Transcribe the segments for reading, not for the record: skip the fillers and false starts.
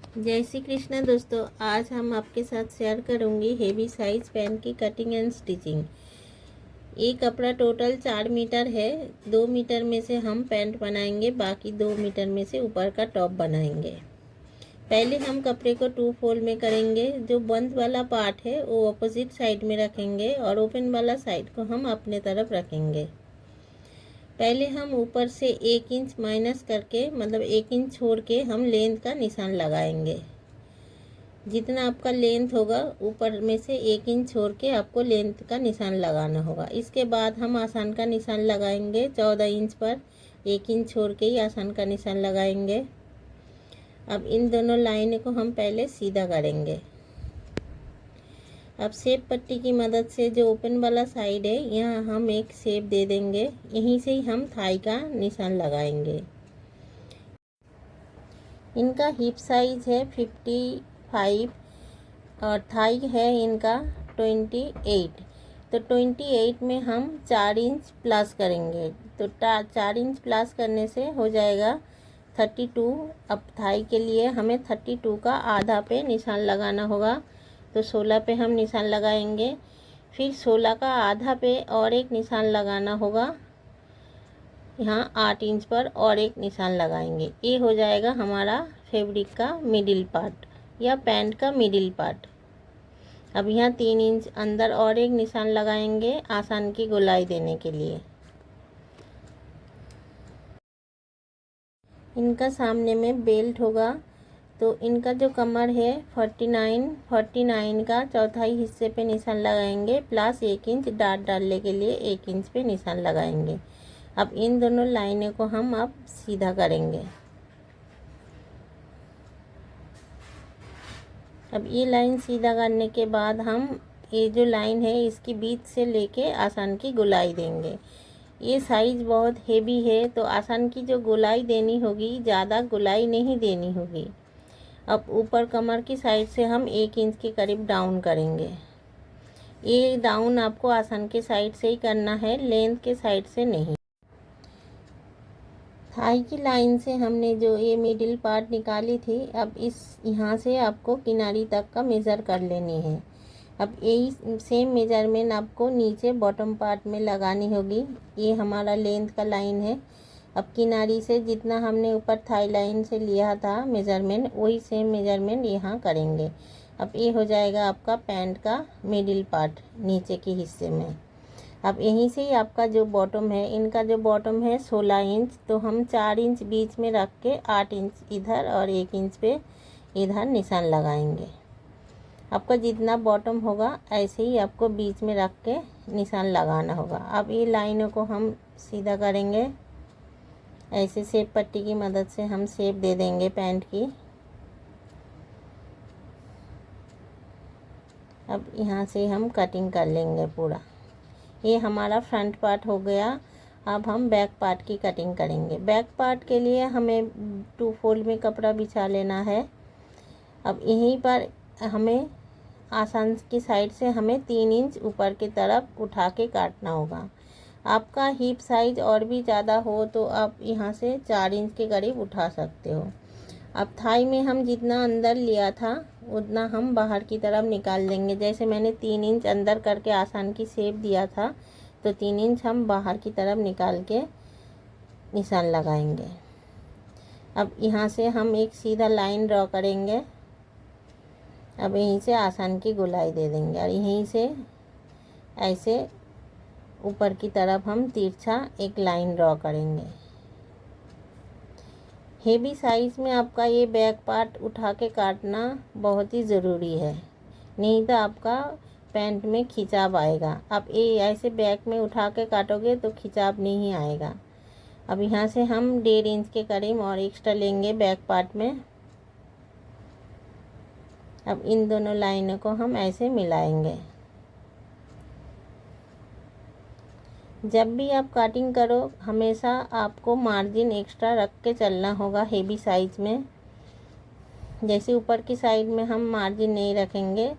जय श्री कृष्ण दोस्तों, आज हम आपके साथ शेयर करूंगी हेवी साइज पैंट की कटिंग एंड स्टिचिंग। ये कपड़ा टोटल 4 मीटर है। 2 मीटर में से हम पैंट बनाएंगे, बाकी 2 मीटर में से ऊपर का टॉप बनाएंगे। पहले हम कपड़े को 2 फोल्ड में करेंगे। जो बंद वाला पार्ट है वो ऑपोजिट साइड में रखेंगे और ओपन वाला साइड को हम अपने तरफ रखेंगे। पहले हम ऊपर से 1 इंच माइनस करके, मतलब 1 इंच छोड़ के हम लेंथ का निशान लगाएंगे। जितना आपका लेंथ होगा ऊपर में से 1 इंच छोड़ के आपको लेंथ का निशान लगाना होगा। इसके बाद हम आसान का निशान लगाएंगे 14 इंच पर। 1 इंच छोड़ के ही आसान का निशान लगाएंगे। अब इन दोनों लाइन को हम पहले सीधा करेंगे। अब शेप पट्टी की मदद से जो ओपन वाला साइड है यहाँ हम एक शेप दे देंगे। यहीं से ही हम थाई का निशान लगाएंगे। इनका हिप साइज है 55 और थाई है इनका 28। तो 28 में हम 4 इंच प्लस करेंगे। तो 4 इंच प्लस करने से हो जाएगा 32। अब थाई के लिए हमें 32 का आधा पे निशान लगाना होगा। तो 16 पे हम निशान लगाएंगे। फिर 16 का आधा पे और एक निशान लगाना होगा। यहाँ 8 इंच पर और एक निशान लगाएंगे। ये हो जाएगा हमारा फैब्रिक का मिडिल पार्ट या पैंट का मिडिल पार्ट। अब यहाँ 3 इंच अंदर और एक निशान लगाएंगे आसान की गोलाई देने के लिए। इनका सामने में बेल्ट होगा। तो इनका जो कमर है 49 का चौथाई हिस्से पे निशान लगाएंगे, प्लस 1 इंच डाट डालने के लिए 1 इंच पे निशान लगाएंगे। अब इन दोनों लाइनों को हम अब सीधा करेंगे। अब ये लाइन सीधा करने के बाद हम ये जो लाइन है इसकी बीच से लेके आसान की गोलाई देंगे। ये साइज़ बहुत हेवी है तो आसान की जो गोलाई देनी होगी, ज़्यादा गोलाई नहीं देनी होगी। अब ऊपर कमर की साइड से हम 1 इंच के करीब डाउन करेंगे। ये डाउन आपको आसान के साइड से ही करना है, लेंथ के साइड से नहीं। थाई की लाइन से हमने जो ये मिडिल पार्ट निकाली थी, अब इस यहाँ से आपको किनारी तक का मेज़र कर लेनी है। अब यही सेम मेजरमेंट आपको नीचे बॉटम पार्ट में लगानी होगी। ये हमारा लेंथ का लाइन है। अब किनारी से जितना हमने ऊपर थाई लाइन से लिया था मेज़रमेंट, वही सेम मेज़रमेंट यहाँ करेंगे। अब ये हो जाएगा आपका पैंट का मिडिल पार्ट नीचे के हिस्से में। अब यहीं से ही आपका जो बॉटम है, इनका जो बॉटम है 16 इंच, तो हम 4 इंच बीच में रख के 8 इंच इधर और 1 इंच पे इधर निशान लगाएंगे। आपका जितना बॉटम होगा ऐसे ही आपको बीच में रख के निशान लगाना होगा। अब ये लाइनों को हम सीधा करेंगे। ऐसे शेप पट्टी की मदद से हम शेप दे देंगे पैंट की। अब यहाँ से हम कटिंग कर लेंगे पूरा। ये हमारा फ्रंट पार्ट हो गया। अब हम बैक पार्ट की कटिंग करेंगे। बैक पार्ट के लिए हमें 2 फोल्ड में कपड़ा बिछा लेना है। अब यहीं पर हमें आसान की साइड से हमें 3 इंच ऊपर की तरफ उठा के काटना होगा। आपका हिप साइज और भी ज़्यादा हो तो आप यहाँ से 4 इंच के करीब उठा सकते हो। अब थाई में हम जितना अंदर लिया था उतना हम बाहर की तरफ निकाल देंगे। जैसे मैंने 3 इंच अंदर करके आसान की शेप दिया था, तो 3 इंच हम बाहर की तरफ निकाल के निशान लगाएंगे। अब यहाँ से हम एक सीधा लाइन ड्रॉ करेंगे। अब यहीं से आसान की गोलाई दे देंगे और यहीं से ऐसे ऊपर की तरफ हम तिरछा एक लाइन ड्रॉ करेंगे। हेवी साइज़ में आपका ये बैक पार्ट उठा के काटना बहुत ही ज़रूरी है, नहीं तो आपका पैंट में खिंचाव आएगा। आप ये ऐसे बैक में उठा के काटोगे तो खिंचाव नहीं आएगा। अब यहाँ से हम 1.5 इंच के करीब और एक्स्ट्रा लेंगे बैक पार्ट में। अब इन दोनों लाइनों को हम ऐसे मिलाएंगे। जब भी आप कटिंग करो हमेशा आपको मार्जिन एक्स्ट्रा रख के चलना होगा हेवी साइज़ में। जैसे ऊपर की साइड में हम मार्जिन नहीं रखेंगे,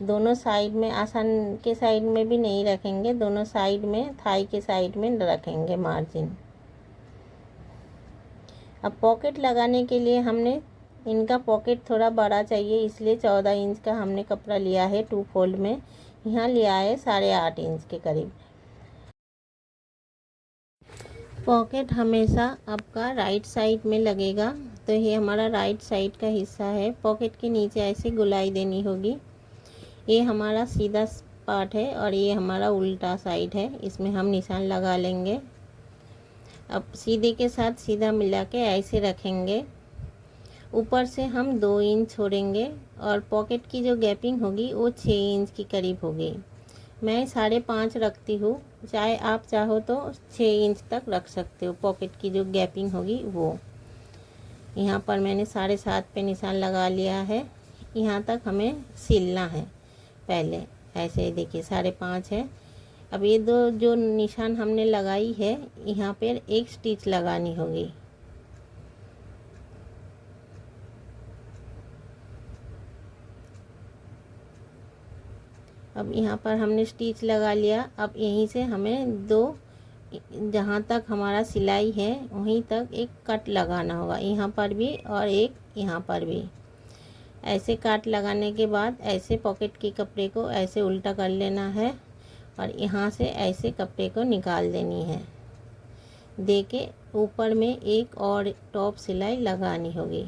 दोनों साइड में आसान के साइड में भी नहीं रखेंगे, दोनों साइड में थाई के साइड में रखेंगे मार्जिन। अब पॉकेट लगाने के लिए हमने इनका पॉकेट थोड़ा बड़ा चाहिए, इसलिए 14 इंच का हमने कपड़ा लिया है 2 फोल्ड में। यहाँ लिया है 8.5 इंच के करीब। पॉकेट हमेशा आपका राइट साइड में लगेगा, तो ये हमारा राइट साइड का हिस्सा है। पॉकेट के नीचे ऐसे गुलाई देनी होगी। ये हमारा सीधा पार्ट है और ये हमारा उल्टा साइड है, इसमें हम निशान लगा लेंगे। अब सीधे के साथ सीधा मिला के ऐसे रखेंगे। ऊपर से हम 2 इंच छोड़ेंगे और पॉकेट की जो गैपिंग होगी वो 6 इंच की करीब होगी। मैं 5.5 रखती हूँ, चाहे आप चाहो तो 6 इंच तक रख सकते हो। पॉकेट की जो गैपिंग होगी वो यहाँ पर मैंने 7.5 पे निशान लगा लिया है। यहाँ तक हमें सिलना है पहले। ऐसे ही देखिए 5.5 है। अब ये दो जो निशान हमने लगाई है, यहाँ पर एक स्टिच लगानी होगी। अब यहाँ पर हमने स्टिच लगा लिया। अब यहीं से हमें 2, जहाँ तक हमारा सिलाई है वहीं तक एक कट लगाना होगा, यहाँ पर भी और एक यहाँ पर भी। ऐसे काट लगाने के बाद ऐसे पॉकेट के कपड़े को ऐसे उल्टा कर लेना है और यहाँ से ऐसे कपड़े को निकाल देनी है। देके ऊपर में एक और टॉप सिलाई लगानी होगी।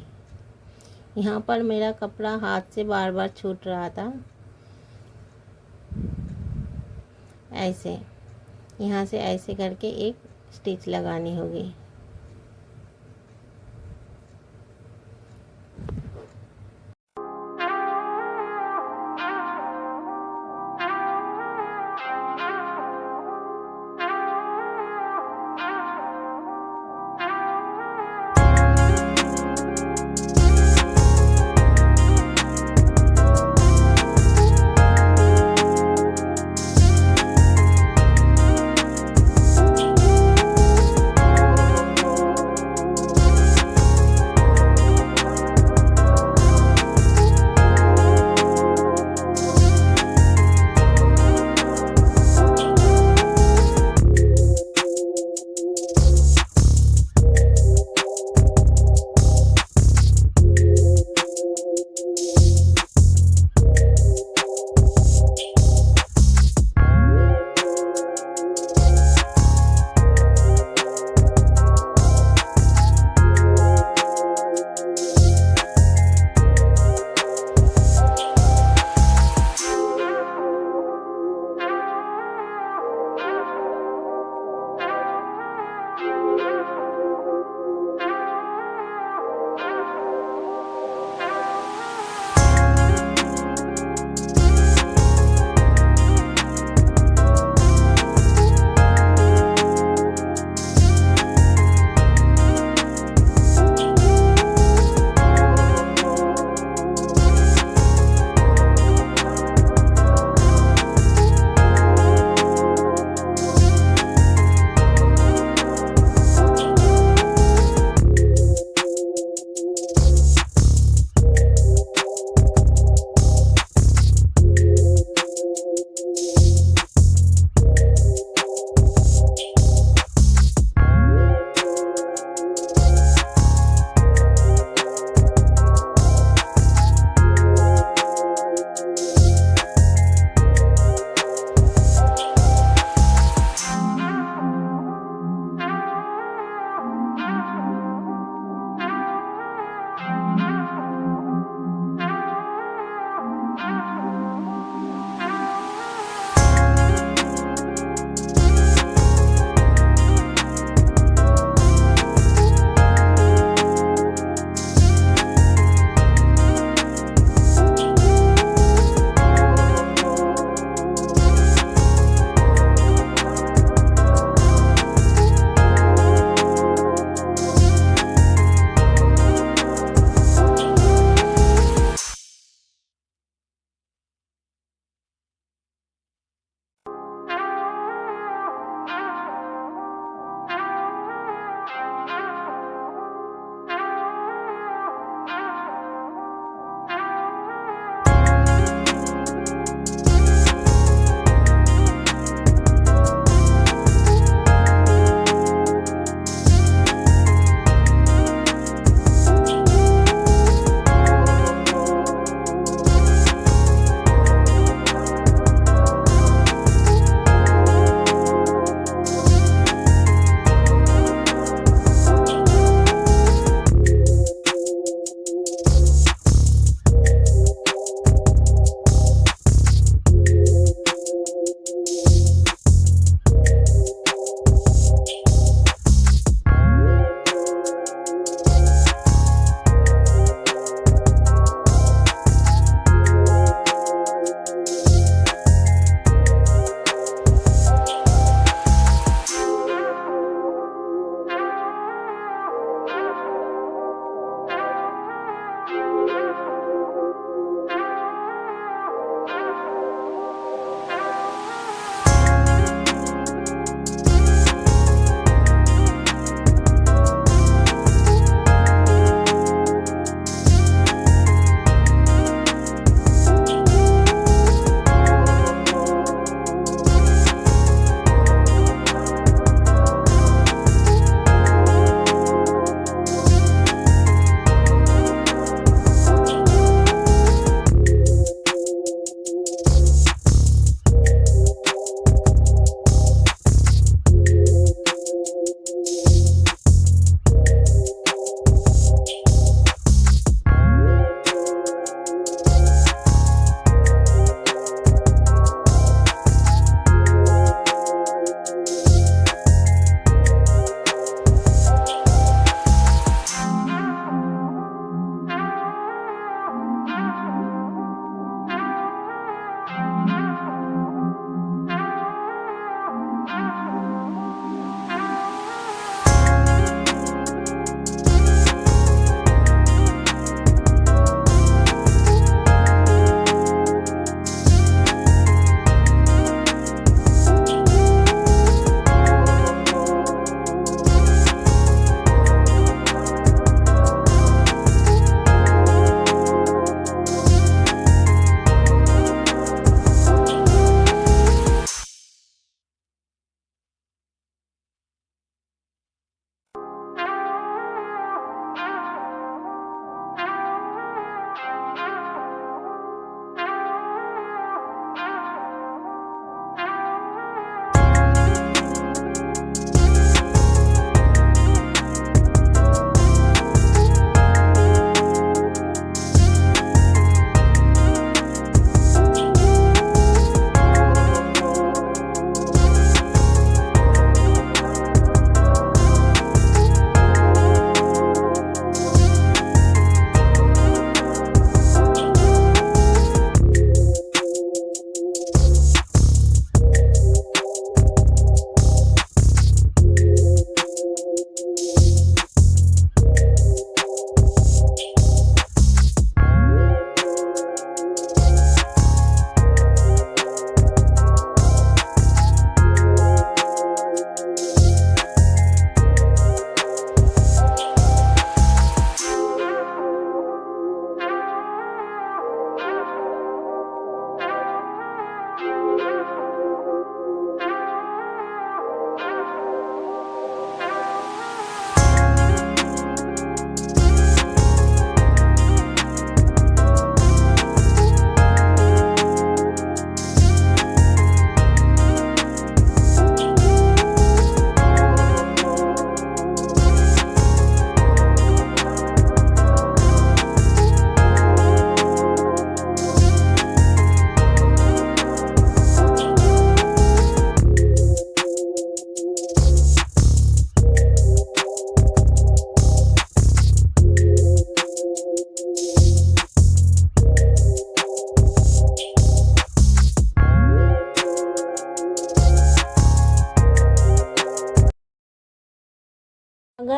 यहाँ पर मेरा कपड़ा हाथ से बार बार छूट रहा था। ऐसे यहाँ से ऐसे करके एक स्टिच लगानी होगी।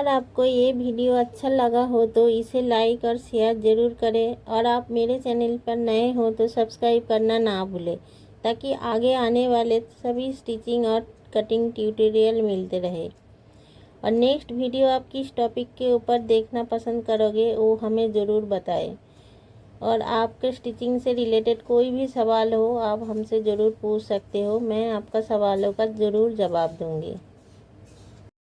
अगर आपको ये वीडियो अच्छा लगा हो तो इसे लाइक और शेयर ज़रूर करें, और आप मेरे चैनल पर नए हो तो सब्सक्राइब करना ना भूलें, ताकि आगे आने वाले सभी स्टिचिंग और कटिंग ट्यूटोरियल मिलते रहे। और नेक्स्ट वीडियो आप किस टॉपिक के ऊपर देखना पसंद करोगे वो हमें ज़रूर बताएं। और आपके स्टिचिंग से रिलेटेड कोई भी सवाल हो आप हमसे ज़रूर पूछ सकते हो, मैं आपका सवालों का ज़रूर जवाब दूंगी।